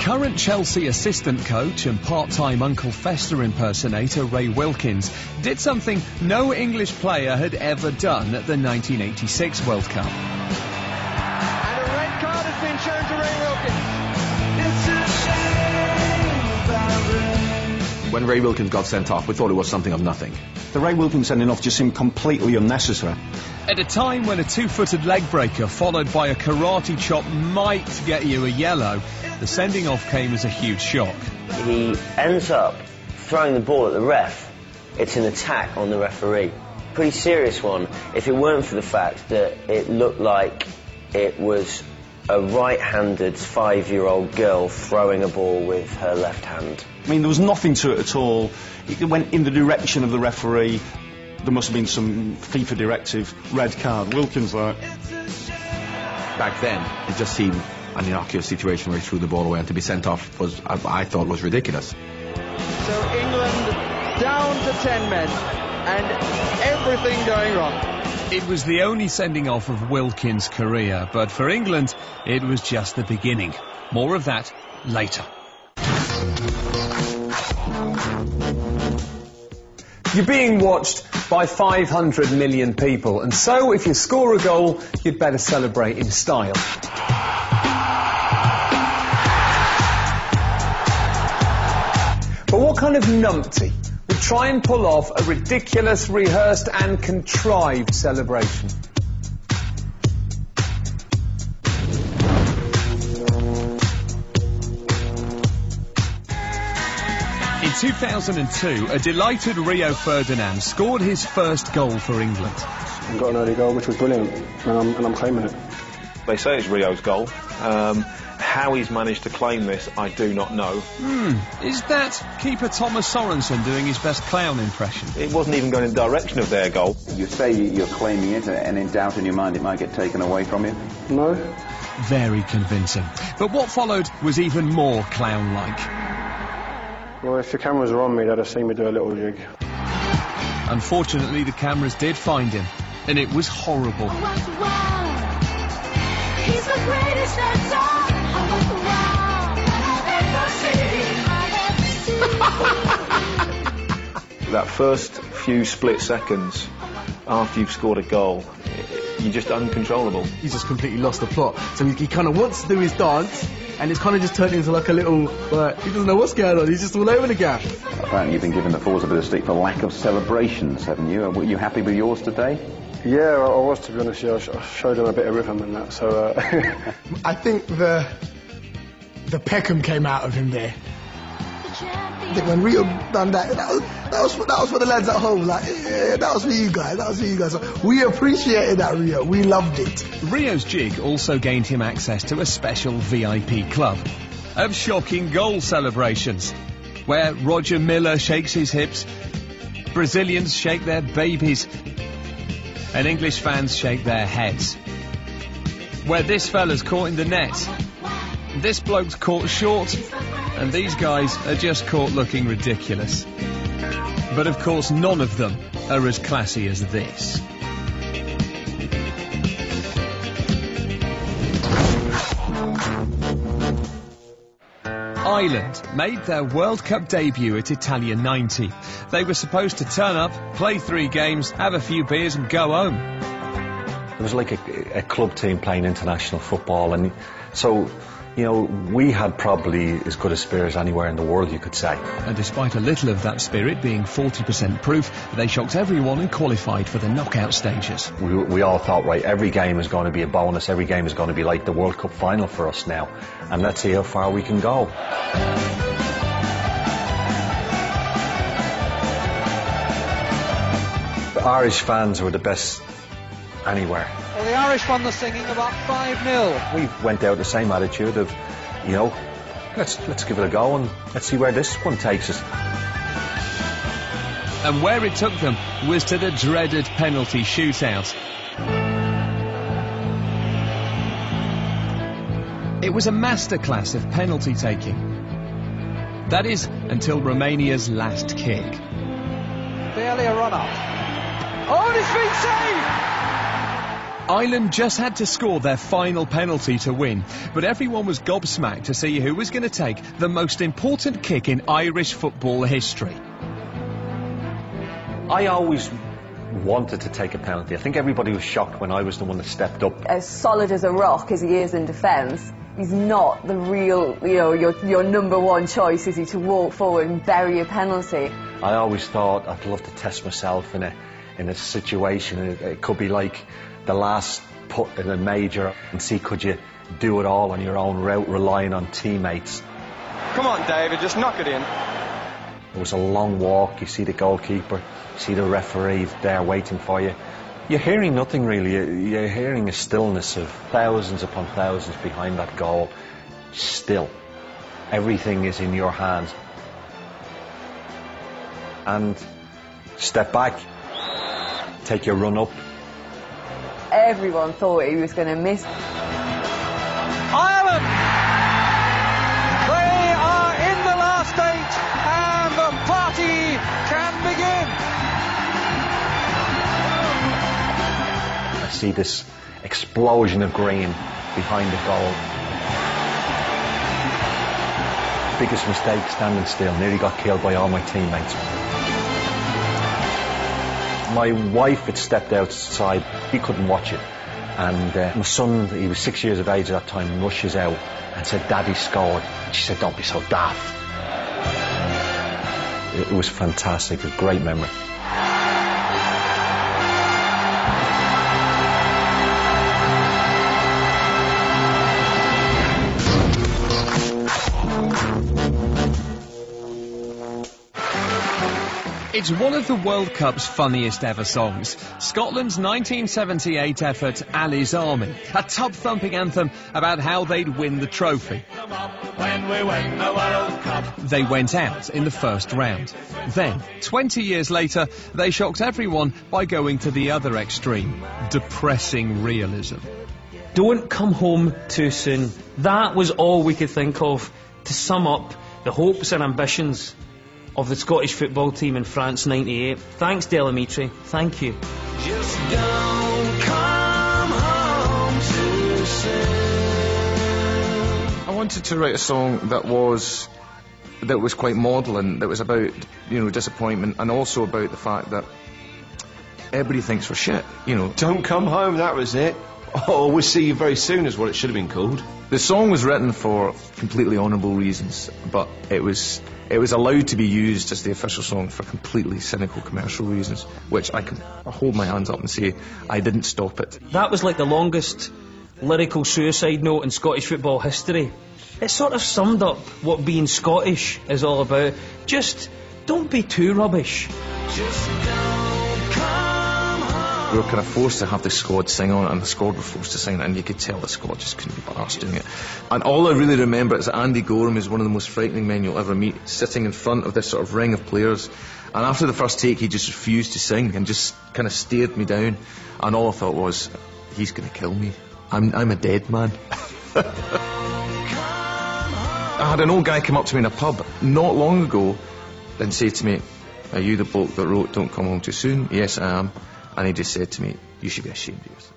Current Chelsea assistant coach and part-time Uncle Fester impersonator Ray Wilkins did something no English player had ever done at the 1986 World Cup. And a red card has been shown to Ray Wilkins. When Ray Wilkins got sent off, we thought it was something of nothing. The Ray Wilkins sending off just seemed completely unnecessary. At a time when a two-footed leg breaker followed by a karate chop might get you a yellow, the sending off came as a huge shock. He ends up throwing the ball at the ref. It's an attack on the referee. Pretty serious one, if it weren't for the fact that it looked like it was a right-handed 5-year-old girl throwing a ball with her left hand. I mean, there was nothing to it at all. It went in the direction of the referee. There must have been some FIFA directive, red card. Wilkins, Back then, it just seemed an innocuous situation where he threw the ball away, and to be sent off was, I thought, was ridiculous. So England down to 10 men and everything going wrong. It was the only sending off of Wilkins' career, but for England, it was just the beginning. More of that later. You're being watched by 500 million people, and so if you score a goal, you'd better celebrate in style. But what kind of numpty would try and pull off a ridiculous, rehearsed and contrived celebration? In 2002, a delighted Rio Ferdinand scored his first goal for England. I got an early goal, which was brilliant, and I'm claiming it. They say it's Rio's goal. How he's managed to claim this, I do not know. Is that keeper Thomas Sorensen doing his best clown impression? It wasn't even going in the direction of their goal. You say you're claiming it, and in doubt in your mind it might get taken away from you? No. Very convincing. But what followed was even more clown-like. Well, if the cameras were on me, they'd have seen me do a little jig. Unfortunately, the cameras did find him, and it was horrible. He's the greatest that's all. That first few split seconds after you've scored a goal, you're just uncontrollable. He's just completely lost the plot. So he kind of wants to do his dance, and it's kind of just turned into like a little, he doesn't know what's going on, he's just all over the gap. Apparently you've been giving the Force a bit of stick for lack of celebrations, haven't you? Were you happy with yours today? Yeah, I was, to be honest. Yeah, I showed him a bit of rhythm and that, so... I think the Peckham came out of him there. I think when Rio done that was for the lads at home. Like, yeah, that was for you guys. That was for you guys. So we appreciated that, Rio. We loved it. Rio's jig also gained him access to a special VIP club of shocking goal celebrations, where Roger Miller shakes his hips, Brazilians shake their babies, and English fans shake their heads. Where this fella's caught in the net, this bloke's caught short, and these guys are just caught looking ridiculous. But of course none of them are as classy as this. Ireland made their World Cup debut at Italia 90. They were supposed to turn up, play 3 games, have a few beers and go home. It was like a club team playing international football, and so, you know, we had probably as good a spirit as anywhere in the world, you could say. And despite a little of that spirit being 40% proof, they shocked everyone and qualified for the knockout stages. We all thought, right, every game is going to be a bonus, every game is going to be like the World Cup final for us now, and let's see how far we can go. The Irish fans were the best anywhere. Well, the Irish won the singing about 5-0. We went out the same attitude of, you know, let's give it a go and let's see where this one takes us. And where it took them was to the dreaded penalty shootout. It was a masterclass of penalty taking. That is, until Romania's last kick. Barely a run-up. Oh, and it's been saved! Ireland just had to score their final penalty to win, but everyone was gobsmacked to see who was going to take the most important kick in Irish football history. I always wanted to take a penalty. I think everybody was shocked when I was the one that stepped up. As solid as a rock as he is in defence, he's not the real, your number one choice, is he, to walk forward and bury a penalty. I always thought I'd love to test myself in a situation. It could be like the last putt in a major and see could you do it all on your own route, relying on teammates. Come on, David, just knock it in. It was a long walk. You see the goalkeeper, you see the referee there waiting for you. You're hearing nothing really. You're hearing a stillness of thousands upon thousands behind that goal. Still. Everything is in your hands. And step back, take your run up. Everyone thought he was going to miss. Ireland! They are in the last 8 and the party can begin. I see this explosion of green behind the goal. Biggest mistake, standing still. Nearly got killed by all my teammates. My wife had stepped outside. He couldn't watch it. And my son, he was 6 years of age at that time, rushes out and said, "Daddy scored." She said, "Don't be so daft." It was fantastic. It was a great memory. It's one of the World Cup's funniest ever songs. Scotland's 1978 effort, Ali's Army. A tub-thumping anthem about how they'd win the trophy. When we win the World Cup. They went out in the first round. Then, 20 years later, they shocked everyone by going to the other extreme. Depressing realism. Don't come home too soon. That was all we could think of to sum up the hopes and ambitions of the Scottish football team in France '98. Thanks, Delamitri. Thank you. Just don't come home too soon. I wanted to write a song that was quite maudlin, that was about, disappointment, and also about the fact that everybody thinks we're shit, Don't come home, that was it. Oh, we'll see you very soon is what it should have been called. The song was written for completely honourable reasons, but it was allowed to be used as the official song for completely cynical commercial reasons, which I can hold my hands up and say I didn't stop it. That was like the longest lyrical suicide note in Scottish football history. It sort of summed up what being Scottish is all about. Just don't be too rubbish. Just don't come home. We were kind of forced to have the squad sing on it, and the squad were forced to sing it, and you could tell the squad just couldn't be arsed doing it. And all I really remember is that Andy Gorham is one of the most frightening men you'll ever meet, sitting in front of this sort of ring of players. And after the first take, he just refused to sing and just kind of stared me down. And all I thought was, he's going to kill me. I'm a dead man. I had an old guy come up to me in a pub not long ago and say to me, "Are you the bloke that wrote Don't Come Home Too Soon?" "Yes, I am." And he just said to me, "You should be ashamed of yourself."